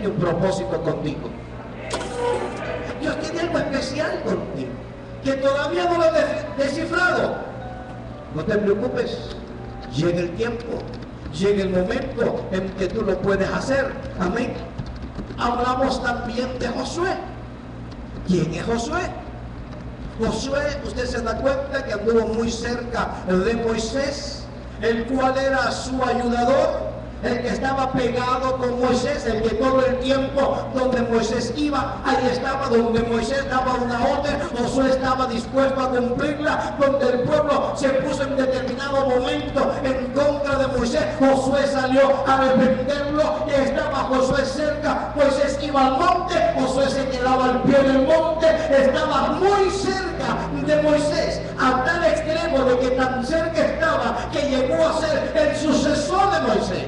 tiene un propósito contigo. Dios tiene algo especial contigo, que todavía no lo he descifrado. No te preocupes, llega el tiempo, llega el momento en que tú lo puedes hacer. Amén. Hablamos también de Josué. ¿Quién es Josué? Josué, usted se da cuenta que anduvo muy cerca de Moisés, el cual era su ayudador, el que estaba pegado con Moisés, el que todo el tiempo donde Moisés iba, ahí estaba, donde Moisés daba una orden, Josué estaba dispuesto a cumplirla, donde el pueblo se puso en determinado momento en contra de Moisés, Josué salió a defenderlo y estaba Josué cerca, Moisés iba al monte, Josué se quedaba al pie del monte, estaba muy cerca de Moisés, a tal extremo de que tan cerca estaba que llegó a ser el sucesor de Moisés.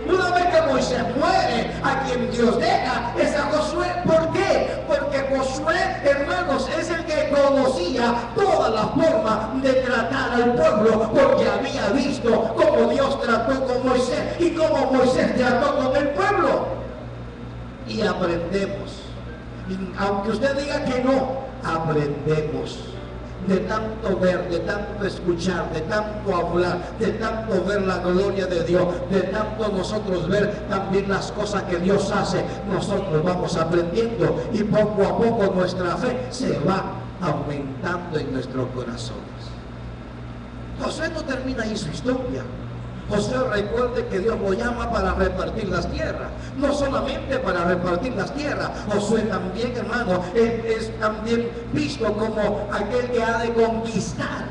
Una vez que Moisés muere, a quien Dios deja es a Josué. ¿Por qué? Porque Josué, hermanos, es el que conocía toda la forma de tratar al pueblo, porque había visto cómo Dios trató con Moisés y cómo Moisés trató con el pueblo. Y aprendemos. Y aunque usted diga que no, aprendemos. De tanto ver, de tanto escuchar, de tanto hablar, de tanto ver la gloria de Dios, de tanto nosotros ver también las cosas que Dios hace, nosotros vamos aprendiendo y poco a poco nuestra fe se va aumentando en nuestros corazones. Josué no termina ahí su historia. Josué, recuerde que Dios lo llama para repartir las tierras, no solamente para repartir las tierras. Josué también, hermano, es también visto como aquel que ha de conquistar.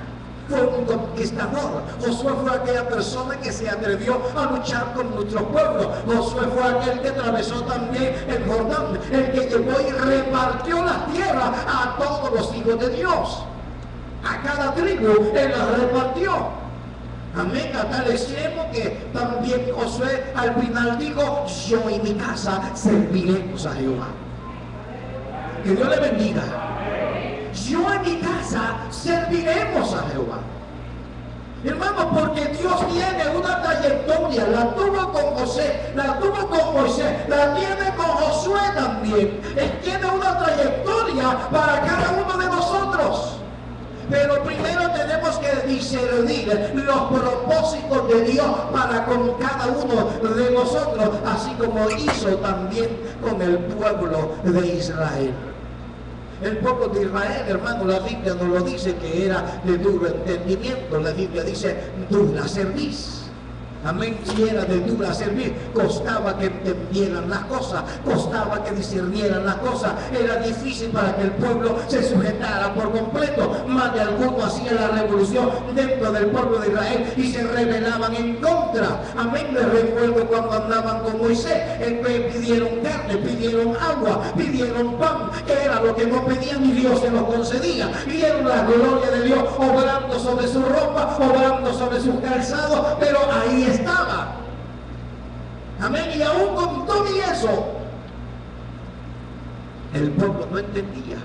Fue un conquistador. Josué fue aquella persona que se atrevió a luchar con nuestro pueblo. Josué fue aquel que atravesó también el Jordán, el que llevó y repartió la tierra a todos los hijos de Dios. A cada tribu él la repartió. Amén, a tal extremo que también Josué al final dijo: yo y mi casa serviremos a Jehová. Que Dios le bendiga. Yo y mi casa serviremos a Jehová. Hermano, porque Dios tiene una trayectoria, la tuvo con José, la tuvo con Moisés, la tiene con Josué también. Él tiene una trayectoria para cada uno de nosotros. Pero primero tenemos que discernir los propósitos de Dios para con cada uno de nosotros, así como hizo también con el pueblo de Israel. El pueblo de Israel, hermano, la Biblia nos lo dice que era de duro entendimiento. La Biblia dice dura cerviz. Amén, si era de dura servir, costaba que entendieran las cosas, costaba que discernieran las cosas, era difícil para que el pueblo se sujetara por completo. Más de alguno hacía la revolución dentro del pueblo de Israel y se rebelaban en contra. Amén, les recuerdo cuando andaban con Moisés, pidieron carne, pidieron agua, pidieron pan, que era lo que no pedían y Dios se lo concedía. Vieron la gloria de Dios obrando sobre su ropa, obrando sobre sus calzados, pero ahí estaba. Amén. Y aún con todo y eso, el pueblo no entendía.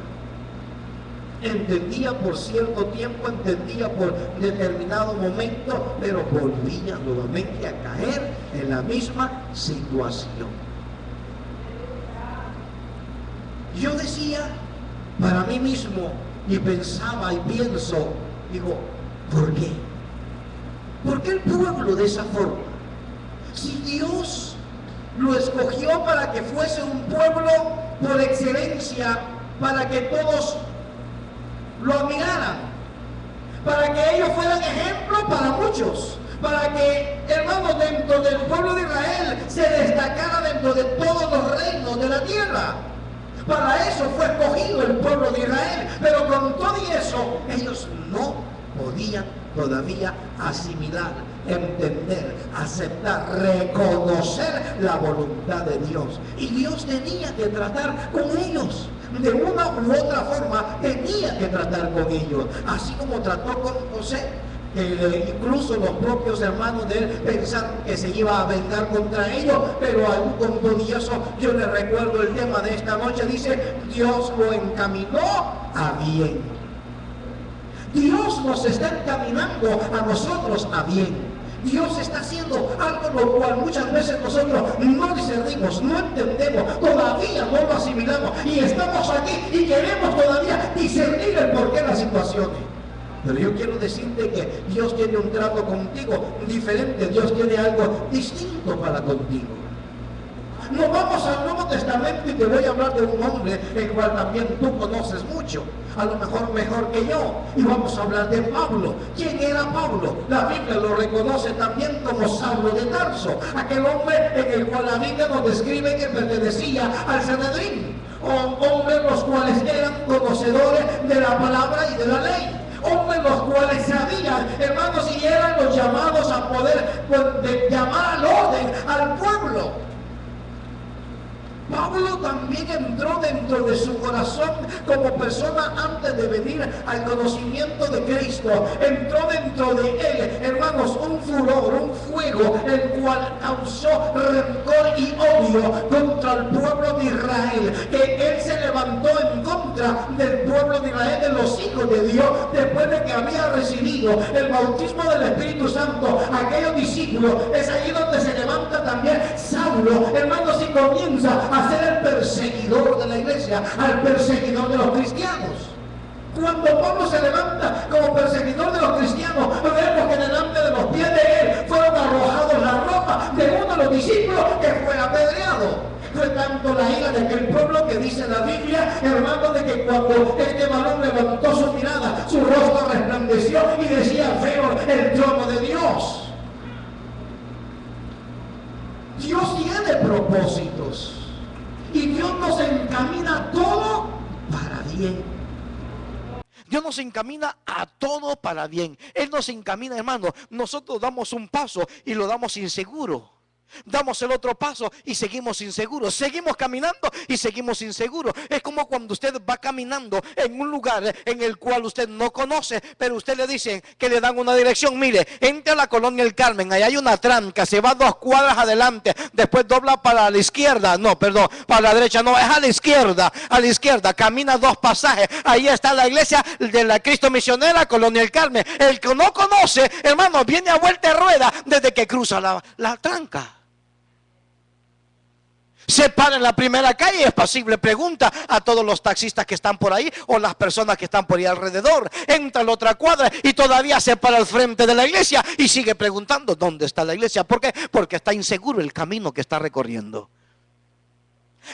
Entendía por cierto tiempo, entendía por determinado momento, pero volvía nuevamente a caer en la misma situación. Yo decía para mí mismo y pensaba y pienso, digo, ¿por qué? ¿Por qué el pueblo de esa forma? Si Dios lo escogió para que fuese un pueblo por excelencia, para que todos lo admiraran, para que ellos fueran ejemplo para muchos, para que, hermanos, dentro del pueblo de Israel se destacara dentro de todos los reinos de la tierra. Para eso fue escogido el pueblo de Israel, pero con todo y eso, ellos no podían todavía asimilar, entender, aceptar, reconocer la voluntad de Dios. Y Dios tenía que tratar con ellos. De una u otra forma tenía que tratar con ellos. Así como trató con José. Incluso los propios hermanos de él pensaron que se iba a vengar contra ellos, pero aún con todo y eso, yo les recuerdo el tema de esta noche, dice, Dios lo encaminó a bien. Dios nos está encaminando a nosotros a bien. Dios está haciendo algo lo cual muchas veces nosotros no discernimos. hermanos, no entendemos, todavía no lo asimilamos y estamos aquí y queremos todavía discernir el porqué de las situaciones. Pero yo quiero decirte que Dios tiene un trato contigo diferente, Dios tiene algo distinto para contigo. Nos vamos al Nuevo Testamento y te voy a hablar de un hombre el cual también tú conoces mucho, a lo mejor que yo, y vamos a hablar de Pablo. ¿Quién era Pablo? La Biblia lo reconoce también como Saulo de Tarso, aquel hombre en el cual la Biblia nos describe que pertenecía al Sanedrín, hombres los cuales eran conocedores de la palabra y de la ley. Hombres los cuales sabían, hermanos, y eran los llamados a poder llamar al orden, al pueblo. Pablo también entró dentro de su corazón como persona antes de venir al conocimiento de Cristo. Entró dentro de él, hermanos, un furor, un fuego, el cual causó rencor y odio contra el pueblo de Israel. Que él se levantó en contra del pueblo de Israel, de los hijos de Dios, después de que había recibido el bautismo del Espíritu Santo. Aquellos discípulos, es ahí donde se levanta también Saulo, hermanos, y comienza a ser el perseguidor de la iglesia, al perseguidor de los cristianos. Cuando Pablo se levanta como perseguidor de los cristianos, vemos que delante de los pies de él fueron arrojados la ropa de uno de los discípulos que fue apedreado. Fue tanto la ira de aquel pueblo que dice la Biblia, hermano, de que cuando este varón levantó su mirada, su rostro resplandeció y decía: veo el trono de Dios. Dios tiene propósitos. Y Dios nos encamina todo para bien. Dios nos encamina a todo para bien. Él nos encamina, hermano. Nosotros damos un paso y lo damos inseguro. Damos el otro paso y seguimos inseguros. Seguimos caminando y seguimos inseguros. Es como cuando usted va caminando en un lugar en el cual usted no conoce, pero usted le dicen que le dan una dirección. Mire, entre a la Colonia El Carmen, ahí hay una tranca, se va 2 cuadras adelante, después dobla para la izquierda, no, perdón, para la derecha, no, es a la izquierda, camina 2 pasajes, ahí está la iglesia de la Cristo Misionera, Colonia El Carmen. El que no conoce, hermano, viene a vuelta de rueda desde que cruza la tranca. Se para en la primera calle, es pasible, pregunta a todos los taxistas que están por ahí o las personas que están por ahí alrededor. Entra a la otra cuadra y todavía se para al frente de la iglesia y sigue preguntando dónde está la iglesia. ¿Por qué? Porque está inseguro el camino que está recorriendo.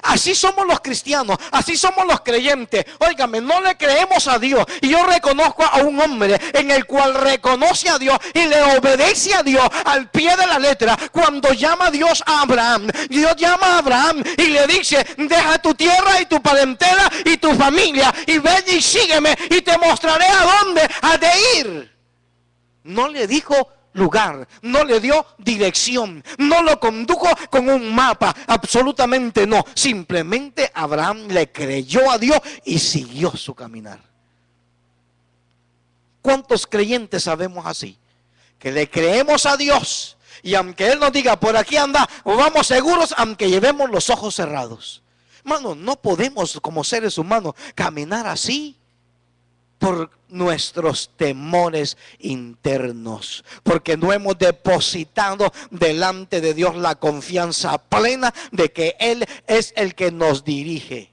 Así somos los cristianos, así somos los creyentes. Óigame, no le creemos a Dios. Y yo reconozco a un hombre en el cual reconoce a Dios y le obedece a Dios al pie de la letra. Cuando llama a Dios a Abraham, Dios llama a Abraham y le dice: deja tu tierra y tu parentela y tu familia y ven y sígueme y te mostraré a dónde has de ir. No le dijo lugar, no le dio dirección, no lo condujo con un mapa, absolutamente no. Simplemente Abraham le creyó a Dios y siguió su caminar. ¿Cuántos creyentes sabemos así? Que le creemos a Dios y aunque Él nos diga por aquí anda, vamos seguros, aunque llevemos los ojos cerrados. Hermano, no podemos como seres humanos caminar así por nuestros temores internos, porque no hemos depositado delante de Dios la confianza plena de que Él es el que nos dirige,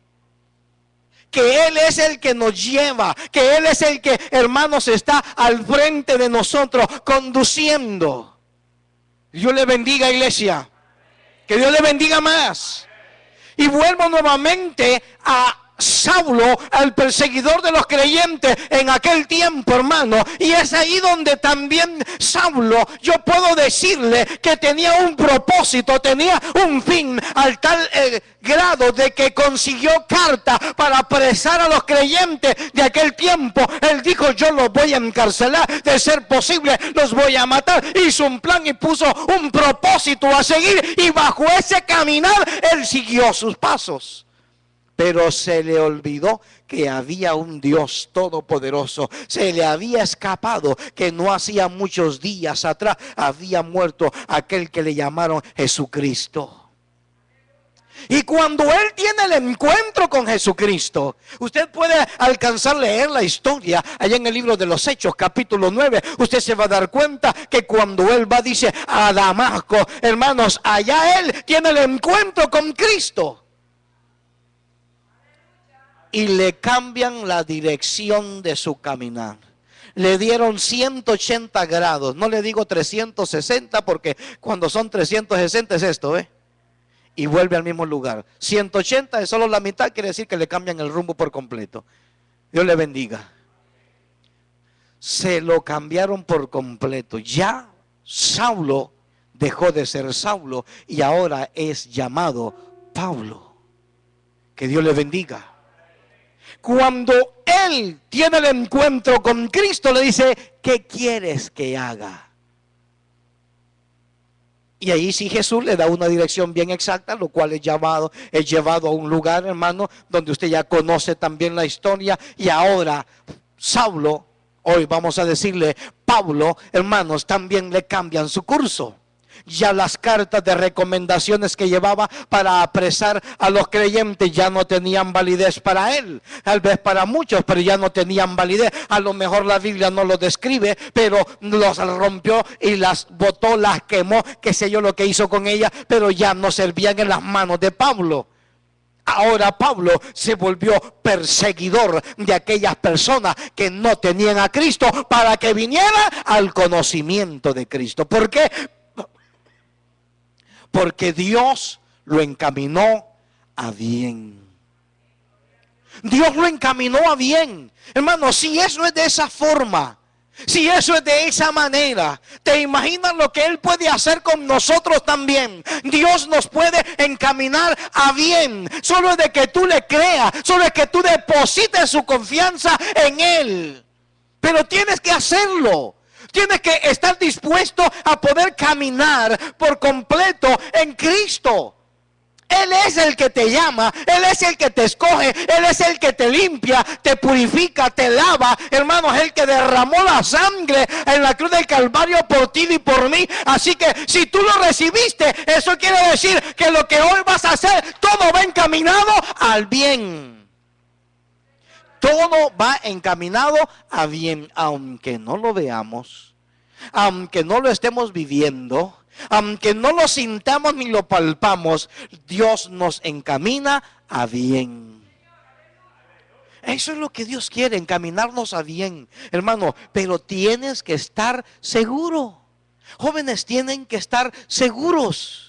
que Él es el que nos lleva, que Él es el que, hermanos, está al frente de nosotros conduciendo. Dios le bendiga, iglesia, que Dios le bendiga más. Y vuelvo nuevamente a Saulo, al perseguidor de los creyentes en aquel tiempo, hermano. Y es ahí donde también Saulo, yo puedo decirle que tenía un propósito, tenía un fin, al tal grado de que consiguió carta para apresar a los creyentes de aquel tiempo. Él dijo: yo los voy a encarcelar, de ser posible los voy a matar. Hizo un plan y puso un propósito a seguir, y bajo ese caminar él siguió sus pasos. Pero se le olvidó que había un Dios todopoderoso. Se le había escapado que no hacía muchos días atrás había muerto aquel que le llamaron Jesucristo. Y cuando él tiene el encuentro con Jesucristo, usted puede alcanzar a leer la historia allá en el libro de los Hechos, capítulo 9. Usted se va a dar cuenta que cuando él va, dice, a Damasco, hermanos, allá él tiene el encuentro con Cristo. Y le cambian la dirección de su caminar. Le dieron 180 grados. No le digo 360 porque cuando son 360 es esto, y vuelve al mismo lugar. 180 es solo la mitad, quiere decir que le cambian el rumbo por completo. Dios le bendiga. Se lo cambiaron por completo. Ya Saulo dejó de ser Saulo y ahora es llamado Pablo. Que Dios le bendiga. Cuando él tiene el encuentro con Cristo, le dice, ¿qué quieres que haga? Y ahí sí Jesús le da una dirección bien exacta, lo cual es llevado a un lugar, hermano, donde usted ya conoce también la historia. Y ahora Saulo, hoy vamos a decirle Pablo, hermanos, también le cambian su curso. Ya las cartas de recomendaciones que llevaba para apresar a los creyentes ya no tenían validez para él. Tal vez para muchos, pero ya no tenían validez. A lo mejor la Biblia no lo describe, pero los rompió y las botó, las quemó, qué sé yo lo que hizo con ellas, pero ya no servían en las manos de Pablo. Ahora Pablo se volvió perseguidor de aquellas personas que no tenían a Cristo para que viniera al conocimiento de Cristo. ¿Por qué? Porque Dios lo encaminó a bien. Dios lo encaminó a bien. Hermano, si eso es de esa forma, si eso es de esa manera, ¿te imaginas lo que Él puede hacer con nosotros también? Dios nos puede encaminar a bien. Solo es de que tú le creas, solo es que tú deposites su confianza en Él. Pero tienes que hacerlo. Tienes que estar dispuesto a poder caminar por completo en Cristo. Él es el que te llama, Él es el que te escoge, Él es el que te limpia, te purifica, te lava. Hermanos, el que derramó la sangre en la cruz del Calvario por ti y por mí. Así que si tú lo recibiste, eso quiere decir que lo que hoy vas a hacer, todo va encaminado al bien. Todo va encaminado a bien, aunque no lo veamos, aunque no lo estemos viviendo, aunque no lo sintamos ni lo palpamos, Dios nos encamina a bien. Eso es lo que Dios quiere, encaminarnos a bien, hermano, pero tienes que estar seguro. Jóvenes tienen que estar seguros.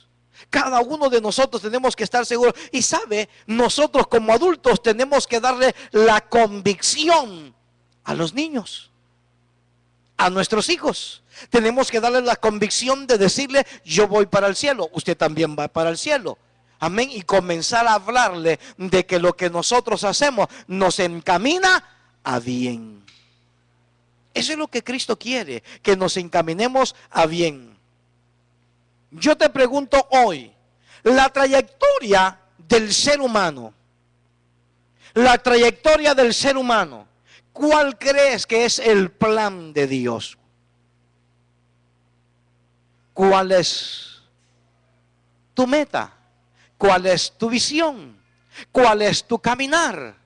Cada uno de nosotros tenemos que estar seguros. Y sabe, nosotros como adultos tenemos que darle la convicción a los niños, a nuestros hijos. Tenemos que darle la convicción de decirle, yo voy para el cielo, usted también va para el cielo. Amén. Y comenzar a hablarle de que lo que nosotros hacemos nos encamina a bien. Eso es lo que Cristo quiere, que nos encaminemos a bien. Yo te pregunto hoy, la trayectoria del ser humano, ¿cuál crees que es el plan de Dios? ¿Cuál es tu meta? ¿Cuál es tu visión? ¿Cuál es tu caminar?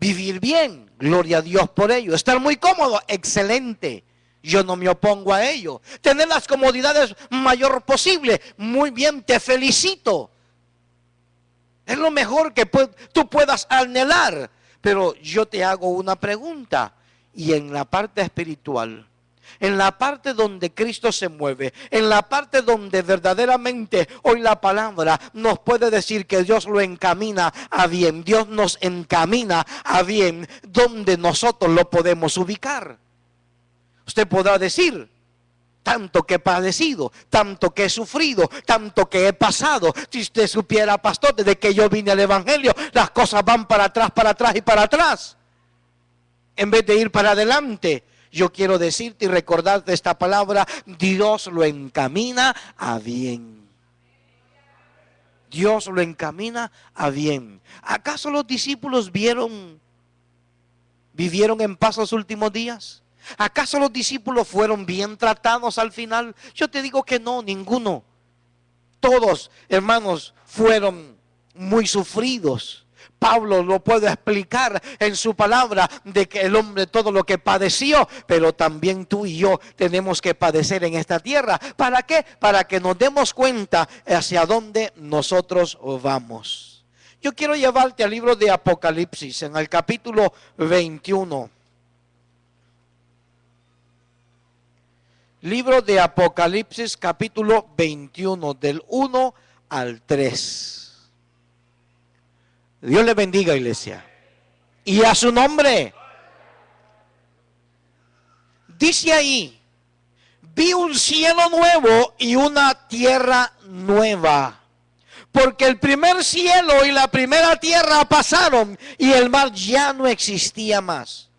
Vivir bien, gloria a Dios por ello. Estar muy cómodo, excelente. Yo no me opongo a ello. Tener las comodidades mayor posible, muy bien, te felicito. Es lo mejor que tú puedas anhelar. Pero yo te hago una pregunta. Y en la parte espiritual, en la parte donde Cristo se mueve, en la parte donde verdaderamente hoy la palabra nos puede decir que Dios lo encamina a bien, Dios nos encamina a bien, ¿dónde nosotros lo podemos ubicar? Usted podrá decir, tanto que he padecido, tanto que he sufrido, tanto que he pasado. Si usted supiera, pastor, desde que yo vine al evangelio, las cosas van para atrás y para atrás, en vez de ir para adelante. Yo quiero decirte y recordarte esta palabra, Dios lo encamina a bien. Dios lo encamina a bien. ¿Acaso los discípulos vivieron en paz los últimos días? ¿Acaso los discípulos fueron bien tratados al final? Yo te digo que no, ninguno. Todos, hermanos, fueron muy sufridos. Pablo lo puede explicar en su palabra de que el hombre todo lo que padeció, pero también tú y yo tenemos que padecer en esta tierra. ¿Para qué? Para que nos demos cuenta hacia dónde nosotros vamos. Yo quiero llevarte al libro de Apocalipsis, en el capítulo 21. Libro de Apocalipsis, capítulo 21, del 1 al 3. Dios le bendiga, iglesia. Y a su nombre. Dice ahí: vi un cielo nuevo y una tierra nueva. Porque el primer cielo y la primera tierra pasaron y el mar ya no existía más.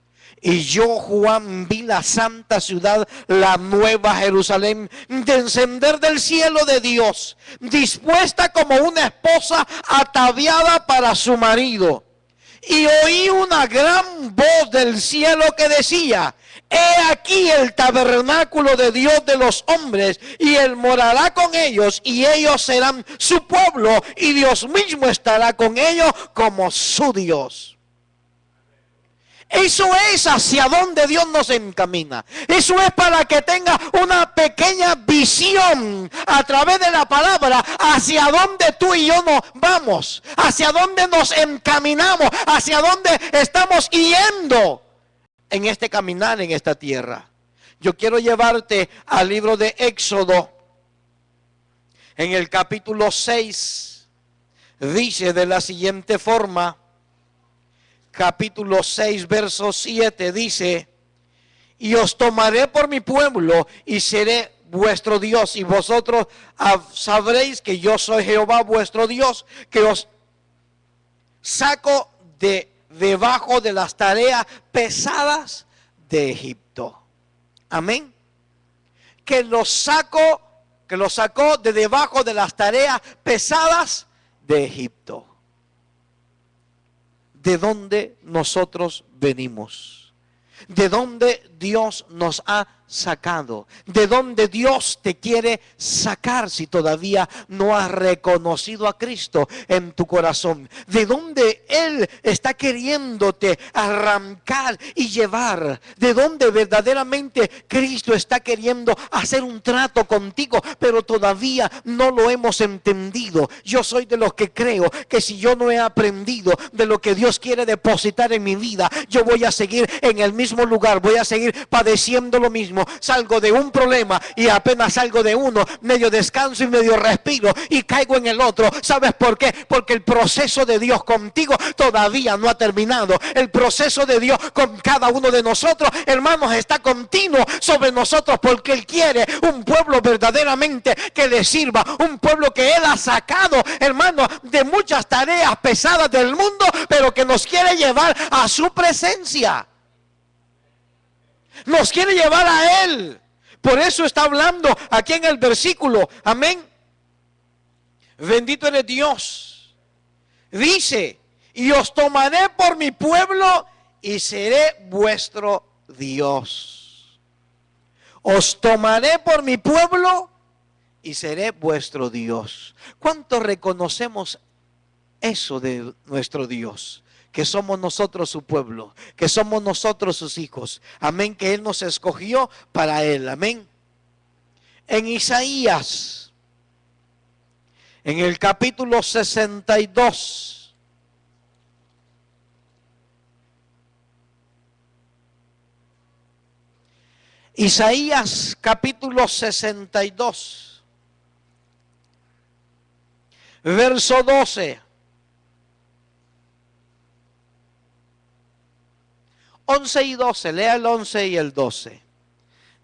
Y yo, Juan, vi la santa ciudad, la nueva Jerusalén, descender del cielo de Dios, dispuesta como una esposa ataviada para su marido. Y oí una gran voz del cielo que decía: he aquí el tabernáculo de Dios de los hombres, y Él morará con ellos, y ellos serán su pueblo, y Dios mismo estará con ellos como su Dios. Eso es hacia donde Dios nos encamina. Eso es para que tenga una pequeña visión a través de la palabra hacia donde tú y yo nos vamos, hacia donde nos encaminamos, hacia donde estamos yendo en este caminar en esta tierra. Yo quiero llevarte al libro de Éxodo, en el capítulo 6. Dice de la siguiente forma, capítulo 6, verso 7, dice: y os tomaré por mi pueblo y seré vuestro Dios, y vosotros sabréis que yo soy Jehová vuestro Dios, que os saco de debajo de las tareas pesadas de Egipto. Amén. Que los sacó de debajo de las tareas pesadas de Egipto. De donde nosotros venimos, de donde Dios nos ha sacado, de donde Dios te quiere sacar si todavía no has reconocido a Cristo en tu corazón, de donde Él está queriéndote arrancar y llevar, de donde verdaderamente Cristo está queriendo hacer un trato contigo, pero todavía no lo hemos entendido. Yo soy de los que creo que si yo no he aprendido de lo que Dios quiere depositar en mi vida, yo voy a seguir en el mismo lugar, voy a seguir padeciendo lo mismo. Salgo de un problema y apenas salgo de uno, medio descanso y medio respiro y caigo en el otro. ¿Sabes por qué? Porque el proceso de Dios contigo todavía no ha terminado. El proceso de Dios con cada uno de nosotros, hermanos, está continuo sobre nosotros, porque Él quiere un pueblo verdaderamente que le sirva, un pueblo que Él ha sacado, hermanos, de muchas tareas pesadas del mundo, pero que nos quiere llevar a su presencia. Nos quiere llevar a Él. Por eso está hablando aquí en el versículo. Amén. Bendito eres Dios. Dice: y os tomaré por mi pueblo y seré vuestro Dios. Os tomaré por mi pueblo y seré vuestro Dios. ¿Cuánto reconocemos eso de nuestro Dios? Que somos nosotros su pueblo, que somos nosotros sus hijos. Amén, que Él nos escogió para Él. Amén. En Isaías, en el capítulo 62. Isaías capítulo 62. Verso 12. 11 y 12, lea el 11 y el 12.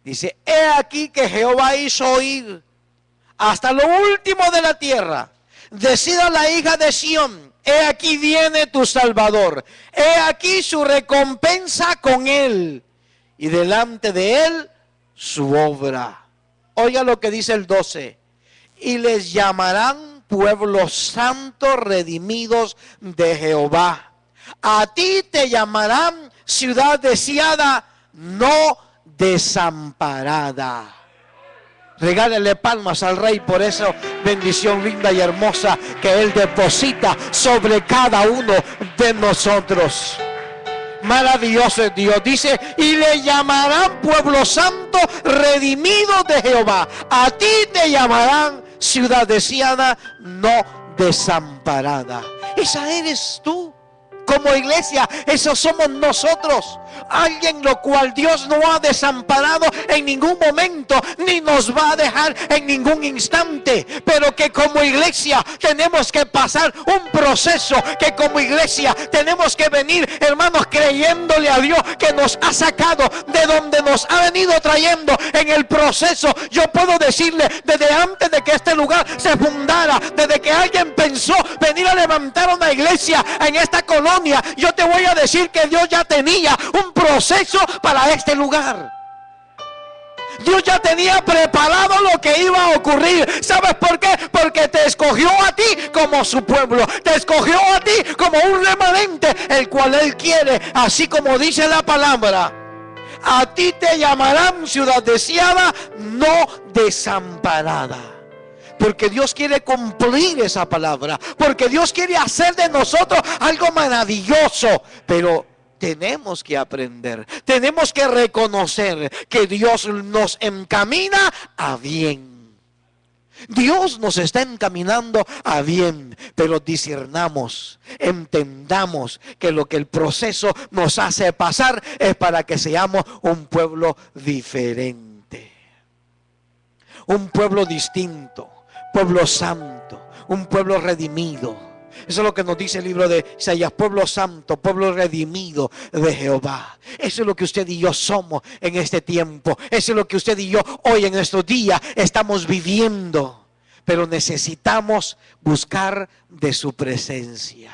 Dice: he aquí que Jehová hizo oír hasta lo último de la tierra. Decida la hija de Sión: he aquí viene tu Salvador. He aquí su recompensa con él, y delante de él su obra. Oiga lo que dice el 12. Y les llamarán pueblo santo, redimidos de Jehová. A ti te llamarán ciudad deseada, no desamparada. Regálele palmas al Rey por esa bendición linda y hermosa que Él deposita sobre cada uno de nosotros. Maravilloso es Dios. Dice, y le llamarán pueblo santo, redimido de Jehová. A ti te llamarán ciudad deseada, no desamparada. Esa eres tú. Como iglesia, eso somos nosotros. Alguien lo cual Dios no ha desamparado en ningún momento, ni nos va a dejar en ningún instante. Pero que como iglesia tenemos que pasar un proceso, que como iglesia tenemos que venir, hermanos, creyéndole a Dios que nos ha sacado de donde nos ha venido trayendo en el proceso. Yo puedo decirle, desde antes de que este lugar se fundara, desde que alguien pensó venir a levantar una iglesia en esta colonia, yo te voy a decir que Dios ya tenía un proceso para este lugar. Dios ya tenía preparado lo que iba a ocurrir. ¿Sabes por qué? Porque te escogió a ti como su pueblo. Te escogió a ti como un remanente, el cual Él quiere, así como dice la palabra. A ti te llamarán ciudad deseada, no desamparada. Porque Dios quiere cumplir esa palabra. Porque Dios quiere hacer de nosotros algo maravilloso. Pero tenemos que aprender. Tenemos que reconocer que Dios nos encamina a bien. Dios nos está encaminando a bien. Pero discernamos, entendamos que lo que el proceso nos hace pasar es para que seamos un pueblo diferente. Un pueblo distinto. Pueblo santo, un pueblo redimido. Eso es lo que nos dice el libro de Isaías, pueblo santo, pueblo redimido de Jehová. Eso es lo que usted y yo somos en este tiempo. Eso es lo que usted y yo hoy en estos días estamos viviendo. Pero necesitamos buscar de su presencia.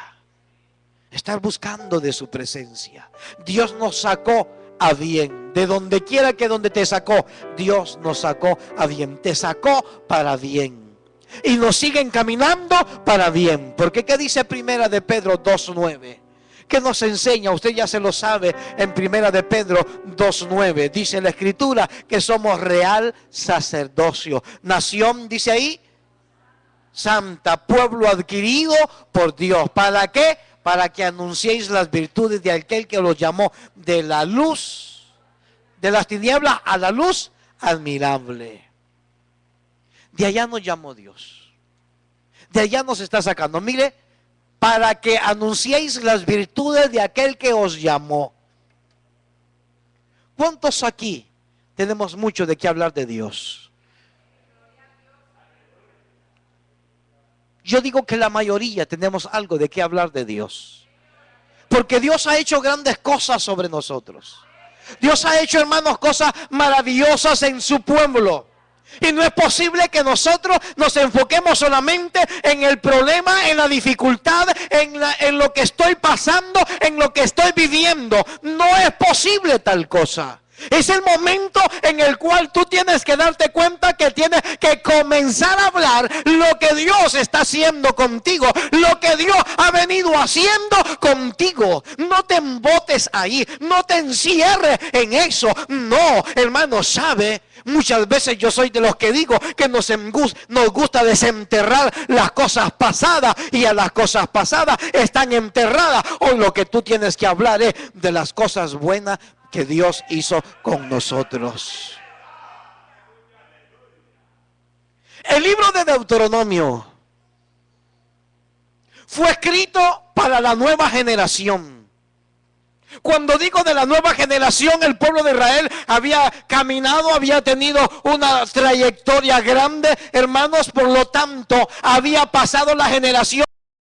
Estar buscando de su presencia. Dios nos sacó a bien. De donde quiera que donde te sacó, Dios nos sacó a bien. Te sacó para bien. Y nos sigue encaminando para bien. Porque ¿qué dice Primera de Pedro 2:9? ¿Qué nos enseña? Usted ya se lo sabe en Primera de Pedro 2:9. Dice la Escritura que somos real sacerdocio. Nación, dice ahí, santa, pueblo adquirido por Dios. ¿Para qué? Para que anunciéis las virtudes de aquel que los llamó de la luz, de las tinieblas a la luz admirable. De allá nos llamó Dios. De allá nos está sacando. Mire, para que anunciéis las virtudes de aquel que os llamó. ¿Cuántos aquí tenemos mucho de qué hablar de Dios? Yo digo que la mayoría tenemos algo de qué hablar de Dios. Porque Dios ha hecho grandes cosas sobre nosotros. Dios ha hecho, hermanos, cosas maravillosas en su pueblo. Y no es posible que nosotros nos enfoquemos solamente en el problema, en la dificultad, en lo que estoy pasando, en lo que estoy viviendo. No es posible tal cosa. Es el momento en el cual tú tienes que darte cuenta que tienes que comenzar a hablar lo que Dios está haciendo contigo, lo que Dios ha venido haciendo contigo. No te embotes ahí, no te encierres en eso. No, hermano, sabe, muchas veces yo soy de los que digo que nos gusta desenterrar las cosas pasadas, y a las cosas pasadas están enterradas. Hoy lo que tú tienes que hablar es de las cosas buenas que Dios hizo con nosotros. El libro de Deuteronomio fue escrito para la nueva generación. Cuando digo de la nueva generación, el pueblo de Israel había caminado, había tenido una trayectoria grande, hermanos, por lo tanto, había pasado la generación